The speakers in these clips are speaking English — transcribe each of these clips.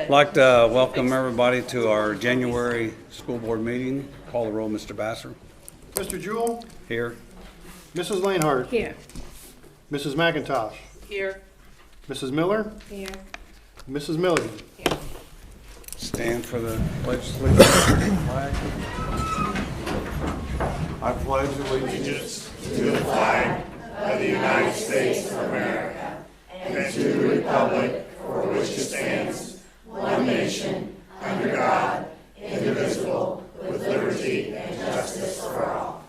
I'd like to welcome everybody to our January school board meeting. Call the roll, Mr. Basser. Mr. Jewell? Here. Mrs. Lanehart? Here. Mrs. McIntosh? Here. Mrs. Miller? Here. Mrs. Milligan? Here. Stand for the legislative flag. I pledge allegiance to the flag of the United States of America and to the republic for which it stands, one nation, under God, indivisible, with liberty and justice for all.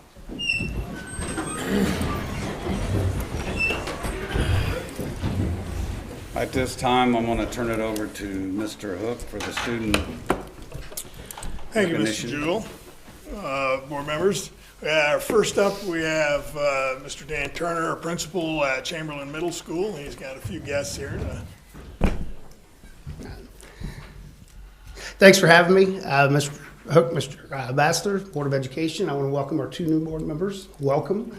At this time, I'm going to turn it over to Mr. Hook for the student Thank you, Mr. recognition. Jewell. Board members, first up we have Mr. Dan Turner, our principal at Chamberlain Middle School. He's got a few guests here. Thanks for having me, Mr. Hook, Mr. Bassler, Board of Education. I want to welcome our two new board members. Welcome.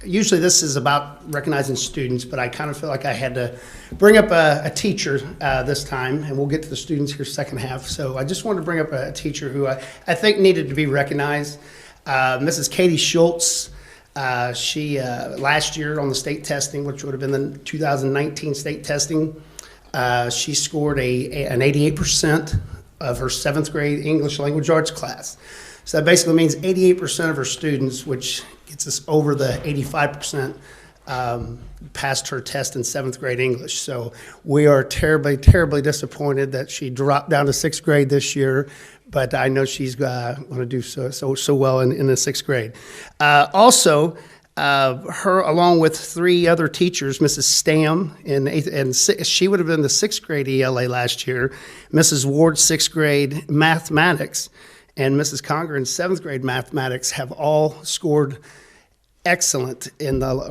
Usually this is about recognizing students, but I kind of feel like I had to bring up a teacher this time, and we'll get to the students here second half. So I just wanted to bring up a teacher who I think needed to be recognized. Mrs. Katie Schultz. She last year on the state testing, which would have been the 2019 state testing, she scored an 88% of her 7th grade English language arts class. So that basically means 88% of her students, which gets us over the 85%, passed her test in 7th grade English. So we are terribly, terribly disappointed that she dropped down to 6th grade this year, but I know she's going to do so well in the 6th grade. Also, her, along with 3 other teachers, Mrs. Stam, she would have been the 6th grade ELA last year, Mrs. Ward, 6th grade mathematics, and Mrs. Conger in 7th grade mathematics have all scored excellent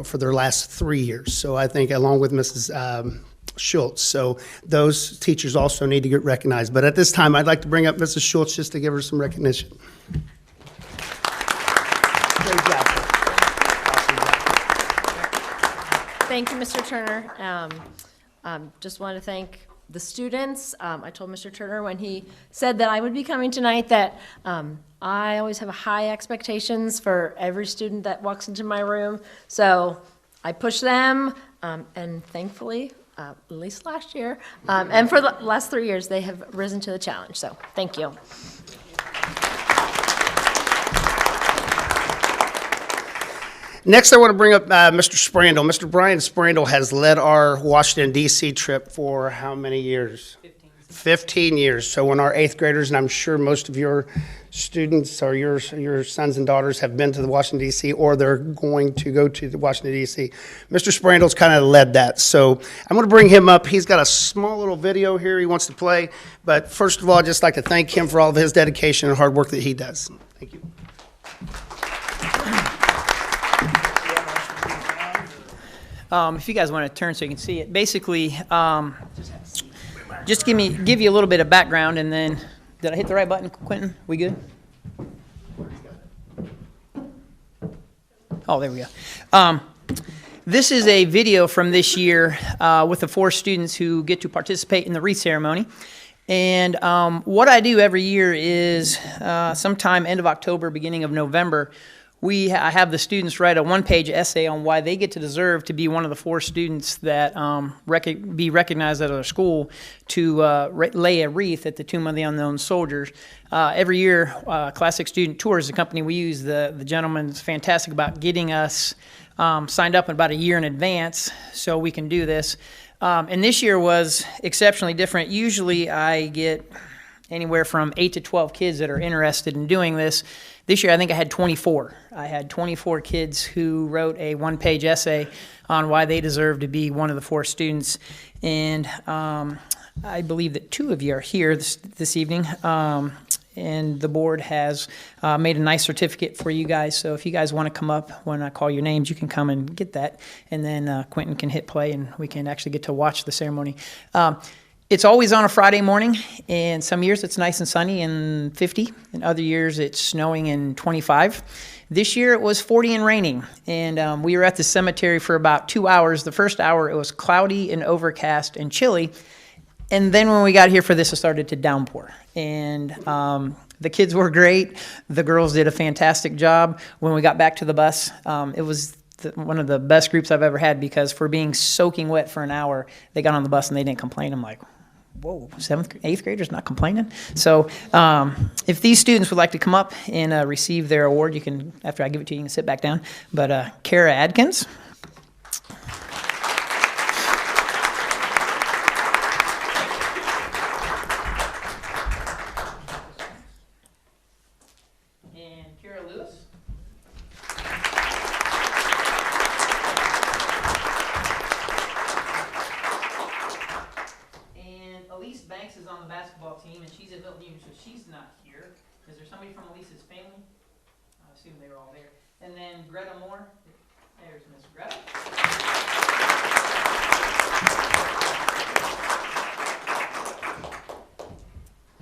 for their last 3 years. So I think along with Mrs. Schultz. So those teachers also need to get recognized. But at this time, I'd like to bring up Mrs. Schultz just to give her some recognition. Great job. Thank you, Mr. Turner. Just want to thank the students. I told Mr. Turner when he said that I would be coming tonight that I always have high expectations for every student that walks into my room. So I push them, and thankfully, at least last year, and for the last 3 years, they have risen to the challenge. So thank you. Next, I want to bring up Mr. Sprandel. Mr. Brian Sprandel has led our Washington, D.C. trip for how many years? 15 years. So when our 8th graders, and I'm sure most of your students or your sons and daughters have been to the Washington, D.C., or they're going to go to the Washington, D.C., Mr. Sprandel's kind of led that. So I'm going to bring him up. He's got a small little video here he wants to play. But first of all, I'd just like to thank him for all of his dedication and hard work that he does. Thank you. If you guys want to turn so you can see it, basically, just give you a little bit of background, and then, did I hit the right button, Quentin? We good? Oh, there we go. This is a video from this year with the 4 students who get to participate in the wreath ceremony. And what I do every year is sometime end of October, beginning of November, I have the students write a 1-page essay on why they get to deserve to be one of the 4 students that be recognized at our school to lay a wreath at the Tomb of the Unknown Soldiers. Every year, Classic Student Tours, the company we use, the gentleman's fantastic about getting us signed up about a year in advance so we can do this. And this year was exceptionally different. Usually I get anywhere from 8 to 12 kids that are interested in doing this. This year, I think I had 24. I had 24 kids who wrote a 1-page essay on why they deserve to be one of the 4 students. And I believe that 2 of you are here this evening. And the board has made a nice certificate for you guys. So if you guys want to come up when I call your names, you can come and get that. And then Quentin can hit play, and we can actually get to watch the ceremony. It's always on a Friday morning, and some years it's nice and sunny and 50, and other years it's snowing and 25. This year it was 40 and raining, and we were at the cemetery for about 2 hours. The first hour it was cloudy and overcast and chilly, And then when we got here for this, it started to downpour. And the kids were great. The girls did a fantastic job. When we got back to the bus, it was one of the best groups I've ever had, because for being soaking wet for an hour, they got on the bus and they didn't complain. I'm like, whoa, 8th graders not complaining? So if these students would like to come up and receive their award, you can, after I give it to you, you can sit back down. But Kara Adkins. And Kara Lewis. And Elise Banks is on the basketball team, and she's at Milton Union, so she's not here. Is there somebody from Elise's family? I assume they were all there. And then Greta Moore. There's Miss Greta.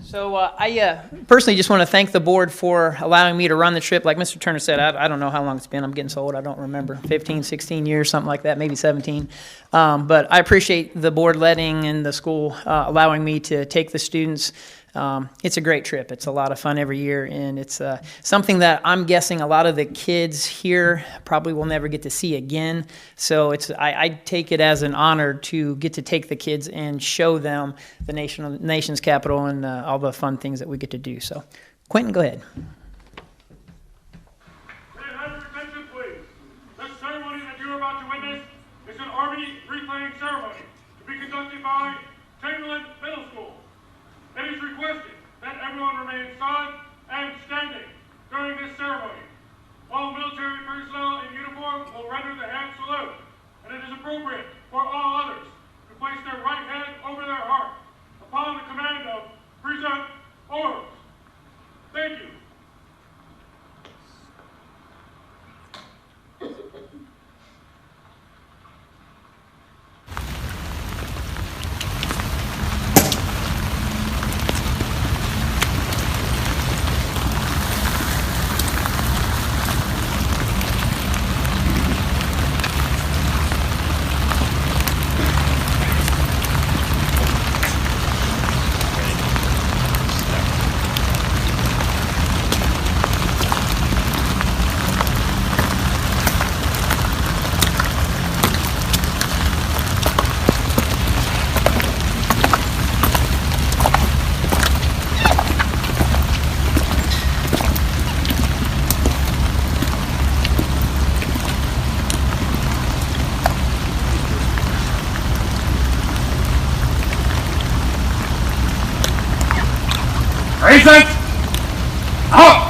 So I personally just want to thank the board for allowing me to run the trip. Like Mr. Turner said, I don't know how long it's been. I'm getting so old, I don't remember. 15, 16 years, something like that, maybe 17. But I appreciate the board letting and the school allowing me to take the students. It's a great trip. It's a lot of fun every year, and it's something that I'm guessing a lot of the kids here probably will never get to see again. So I take it as an honor to get to take the kids and show them the nation's capital and all the fun things that we get to do. So, Quentin, go ahead. Have your attention, please. This ceremony that you are about to witness is an Army reclaiming ceremony to be conducted by Chamberlain Middle School. It is requested that everyone remain silent and standing during this ceremony. All military personnel in uniform will render the hand salute, and it is appropriate for all others to place their right hand over their heart upon the command of present orders. Thank you. Recess! Out!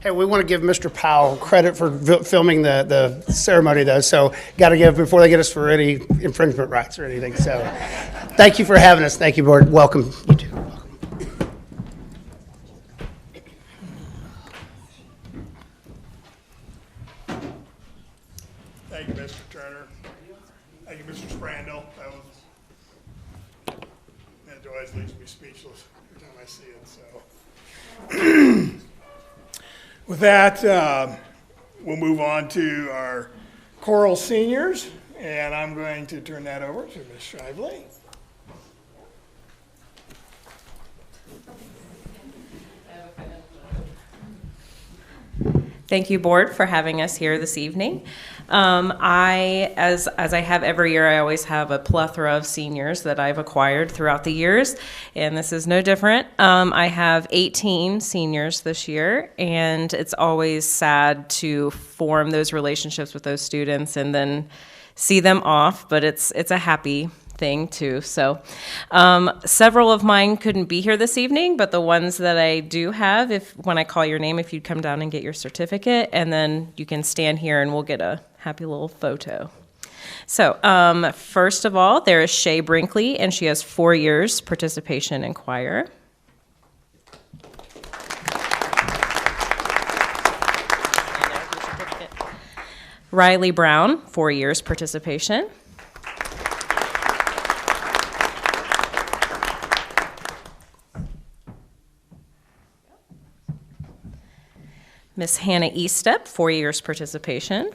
Hey, we want to give Mr. Powell credit for filming the ceremony, though, so got to give before they get us for any infringement rights or anything. So thank you for having us. Thank you, Board. Welcome. You too. Thank you, Mr. Turner. Thank you, Mr. Sprandel. It always leaves me speechless every time I see it, so. With that, we'll move on to our Choral Seniors, and I'm going to turn that over to Ms. Shively. Thank you, Board, for having us here this evening. As I have every year, I always have a plethora of seniors that I've acquired throughout the years, and this is no different. I have 18 seniors this year, and it's always sad to form those relationships with those students and then see them off, but it's a happy thing too. So several of mine couldn't be here this evening, but the ones that I do have, when I call your name, if you'd come down and get your certificate, and then you can stand here and we'll get a happy little photo. So first of all, there is Shay Brinkley, and she has 4 years participation in choir. Riley Brown, 4 years participation. Miss Hannah Eastep, 4 years participation.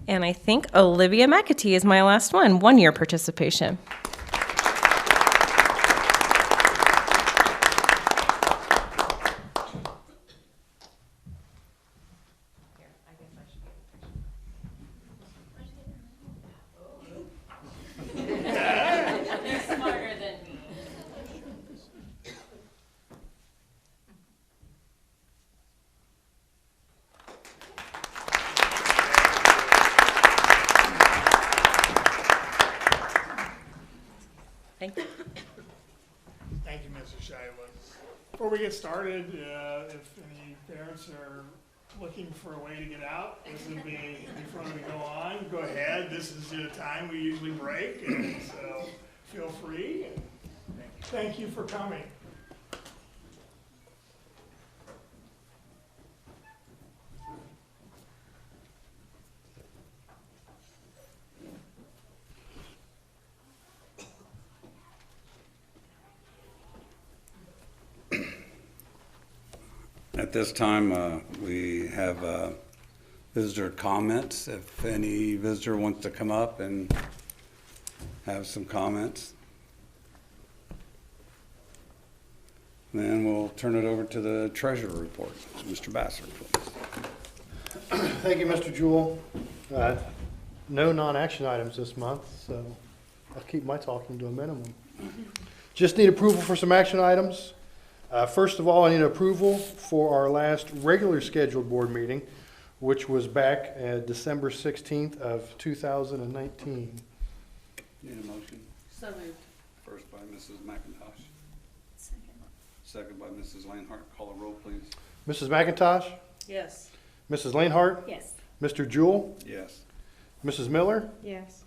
And I think Olivia McAtee is my last one, 1 year participation. Thank you. Thank you, Mrs. Shively. Before we get started, if any parents are looking for a way to get out, this would be before we go on. Go ahead. This is the time we usually break, and so feel free. And thank you for coming. At this time, we have visitor comments. If any visitor wants to come up and have some comments, then we'll turn it over to the treasurer report. Mr. Bassler, please. Thank you, Mr. Jewell. No non-action items this month, so I'll keep my talking to a minimum. Just need approval for some action items. First of all, I need approval for our last regular scheduled board meeting, which was back December 16th of 2019. Need a motion? So moved. First by Mrs. McIntosh. Second by Mrs. Lanehart. Call a roll, please. Mrs. McIntosh, Yes. Mrs. Lanehart, Yes. Mr. Jewell, Yes. Mrs. Miller, Yes.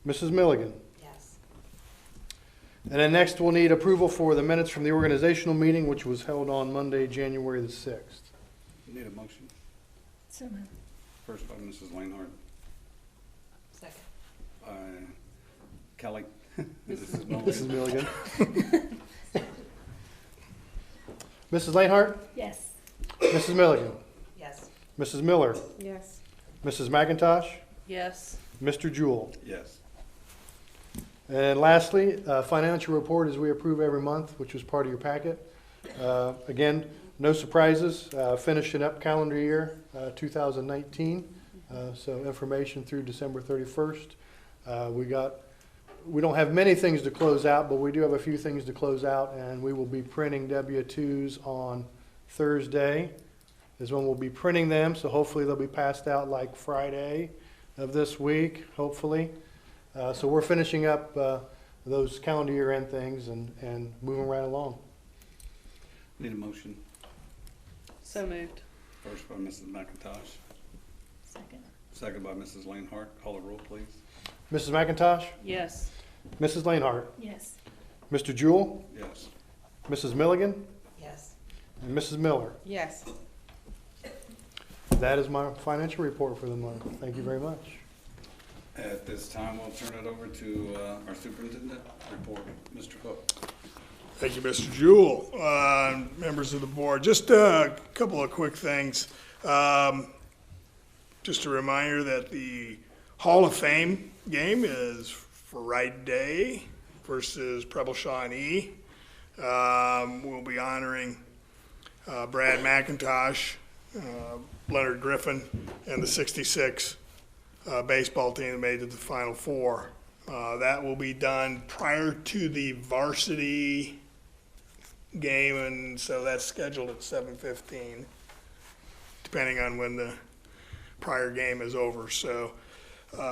Mrs. Milligan. Yes. And then next, we'll need approval for the minutes from the organizational meeting, which was held on Monday, January the 6th. Need a motion? So moved. First by Mrs. Lanehart. Second. By Kelly. Mrs. Mulligan. Mrs. Milligan. Mrs. Lanehart, Yes. Mrs. Milligan, Yes. Mrs. Miller, Yes. Mrs. McIntosh, Yes. Mr. Jewell. Yes. And lastly, financial report as we approve every month, which was part of your packet. Again, no surprises, finishing up calendar year 2019. So information through December 31st. We don't have many things to close out, but we do have a few things to close out, and we will be printing W-2s on Thursday is when we'll be printing them, so hopefully they'll be passed out like Friday of this week, hopefully. So we're finishing up those calendar year end things and moving right along. Need a motion. So moved. First by Mrs. McIntosh, Second. second by Mrs. Lanehart. Call the roll, please. Mrs. McIntosh, Yes. Mrs. Lanehart, Yes. Mr. Jewell, Yes. Mrs. Milligan, Yes. and Mrs. Miller. Yes. That is my financial report for the month. Thank you very much. At this time, we'll turn it over to our superintendent report, Mr. Cook. Thank you, Mr. Jewell. Members of the board, just a couple of quick things. Just a reminder that the Hall of Fame game is Friday versus Preble Shawnee. We'll be honoring Brad McIntosh, Leonard Griffin, and the 66 baseball team that made it to the Final Four. That will be done prior to the varsity game, and so that's scheduled at 7:15, depending on when the prior game is over. So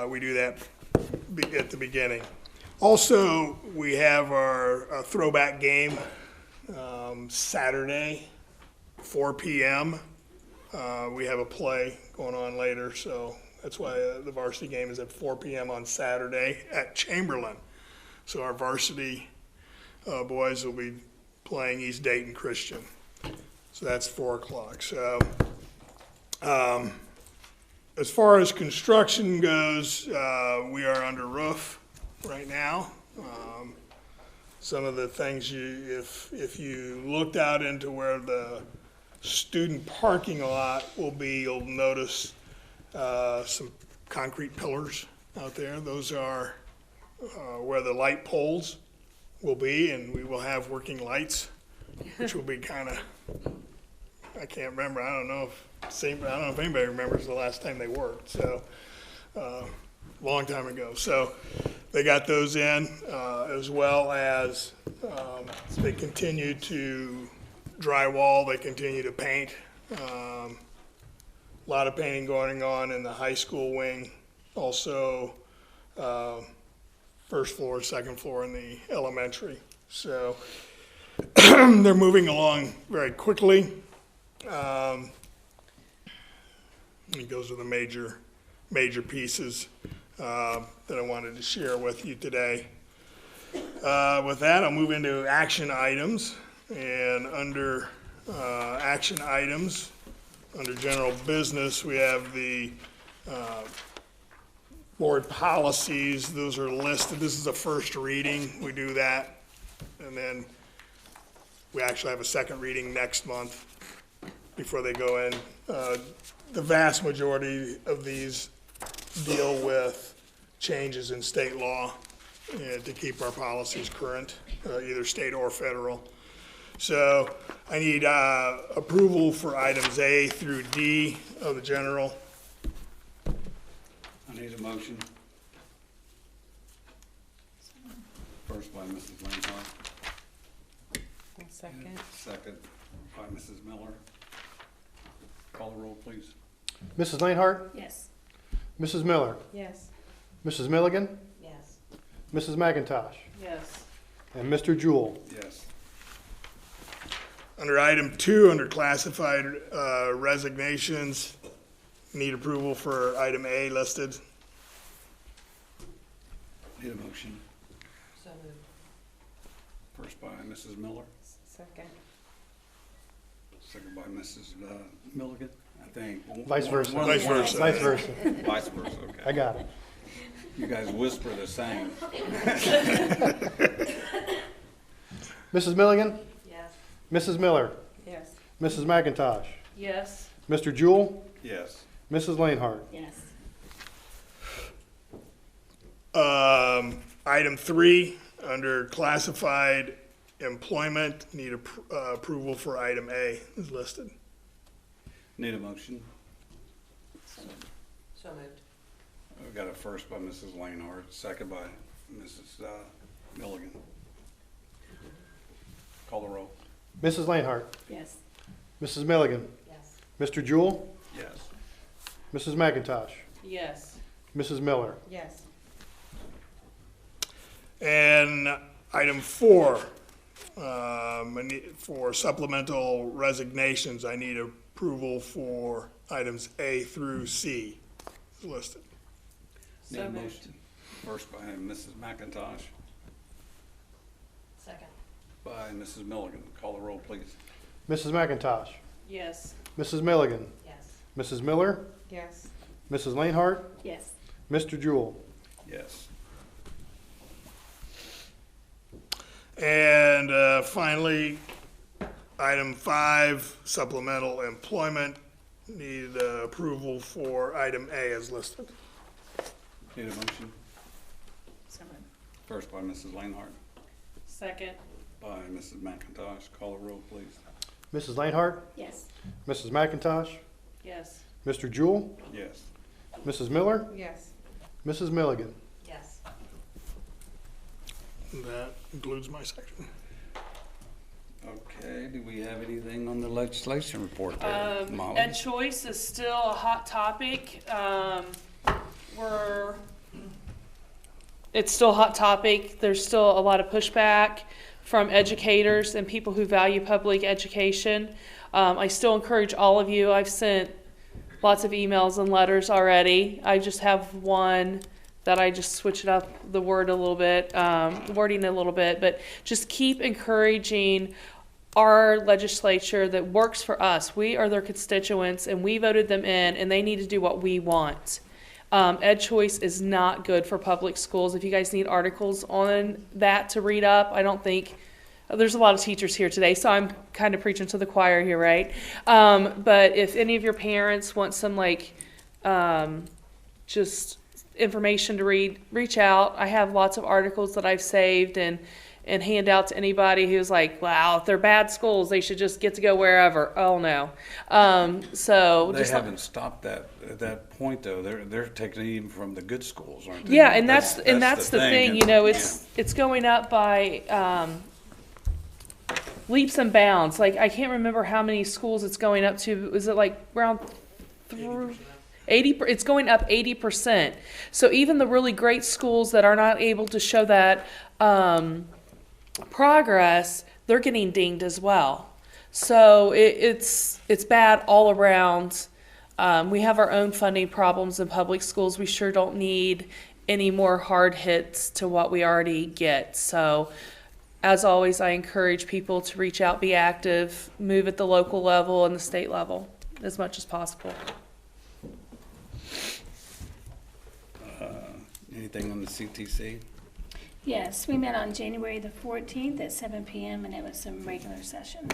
we do that at the beginning. Also, we have our throwback game Saturday, 4 p.m. We have a play going on later, so that's why the varsity game is at 4 p.m. on Saturday at Chamberlain. So our varsity boys will be playing East Dayton Christian. So that's 4 o'clock. So as far as construction goes, we are under roof right now. Some of the things if you looked out into where the student parking lot will be, you'll notice some concrete pillars out there. Those are where the light poles will be, and we will have working lights, which will be kind of, I can't remember. I don't know if anybody remembers the last time they worked. So long time ago. So they got those in, as well as they continue to drywall. They continue to paint. A lot of painting going on in the high school wing. Also, first floor, second floor in the elementary. So they're moving along very quickly. Those are the major pieces that I wanted to share with you today. With that, I'll move into action items. And under action items, under general business, we have the board policies. Those are listed. This is a first reading. We do that. And then we actually have a second reading next month before they go in. The vast majority of these deal with changes in state law to keep our policies current, either state or federal. So I need approval for items A through D of the general. I need a motion. First by Mrs. Lanehart, Second. second by Mrs. Miller. Call the roll, please. Mrs. Lanehart, Yes. Mrs. Miller, Yes. Mrs. Milligan, Yes. Mrs. McIntosh, Yes. and Mr. Jewell. Yes. Under item 2, under classified resignations, need approval for item A listed. Need a motion. So moved. First by Mrs. Miller, Second. second by Mrs. Milligan, I think. Vice versa. Vice versa. Vice versa. Vice versa, okay. I got it. You guys whisper the same. Mrs. Milligan, Yes. Mrs. Miller, Yes. Mrs. McIntosh, Yes. Mr. Jewell, Yes. Mrs. Lanehart. Yes. Item 3, under classified employment, need approval for item A is listed. Need a motion. So moved. We got a first by Mrs. Lanehart, second by Mrs. Milligan. Call the roll. Mrs. Lanehart, Yes. Mrs. Milligan, Yes. Mr. Jewell, Yes. Mrs. McIntosh, Yes. Mrs. Miller. Yes. And item 4, for supplemental resignations, I need approval for items A through C listed. Need a motion. First by Mrs. McIntosh, Second. by Mrs. Milligan. Call the roll, please. Mrs. McIntosh, Yes. Mrs. Milligan, Yes. Mrs. Miller, Yes. Mrs. Lainhart, Yes. Mr. Jewell. Yes. And finally, item 5, supplemental employment, need approval for item A as listed. Need a motion. First by Mrs. Lainhart, Second. by Mrs. McIntosh. Call the roll, please. Mrs. Lainhart, Yes. Mrs. McIntosh, Yes. Mr. Jewell, Yes. Mrs. Miller, Yes. Mrs. Milligan. Yes. That concludes my section. Okay, do we have anything on the legislation report there, Molly? Ed choice is still a hot topic. It's still a hot topic. There's still a lot of pushback from educators and people who value public education. I still encourage all of you. I've sent lots of emails and letters already. I just have one that I just switched up the wording a little bit, but just keep encouraging our legislature that works for us. We are their constituents and we voted them in and they need to do what we want. Ed choice is not good for public schools. If you guys need articles on that to read up, I don't think, there's a lot of teachers here today, so I'm kind of preaching to the choir here, right? But if any of your parents want some just information to read, reach out. I have lots of articles that I've saved and hand out to anybody who's like, wow, if they're bad schools, they should just get to go wherever. Oh, no. So They just haven't stopped that, at that point, though. They're taking it even from the good schools, aren't they? yeah, and that's the thing, and- you know, it's going up by leaps and bounds. Like, I can't remember how many schools it's going up to. Is it like around 80? It's going up 80%. So even the really great schools that are not able to show that progress, they're getting dinged as well. So it's bad all around. We have our own funding problems in public schools. We sure don't need any more hard hits to what we already get. So as always, I encourage people to reach out, be active, move at the local level and the state level as much as possible. Anything on the CTC? Yes, we met on January the 14th at 7 p.m. and it was some regular session.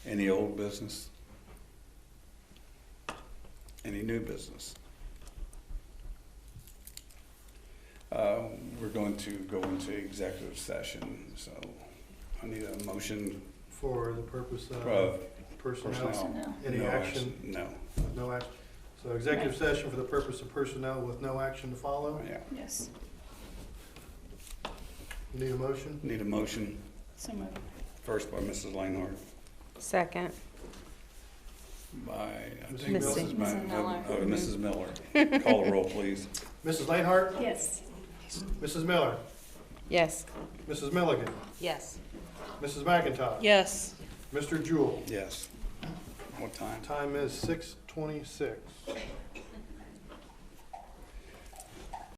Any old business? Any new business? We're going to go into executive session, so I need a motion For the purpose of of personnel. personnel. Any No action? No, No action. So executive session for the purpose of personnel with no action to follow. yeah. Yes, Need a motion? Need a motion, so moved. first by Mrs. Lainhart, Second. by, I think Mrs. Miller. Mrs. Miller. Call the roll, please. Mrs. Lainhart, Yes. Mrs. Miller, Yes. Mrs. Milligan, Yes. Mrs. McIntosh. Yes. Mr. Jewell. Yes. What time? Time is 6:26.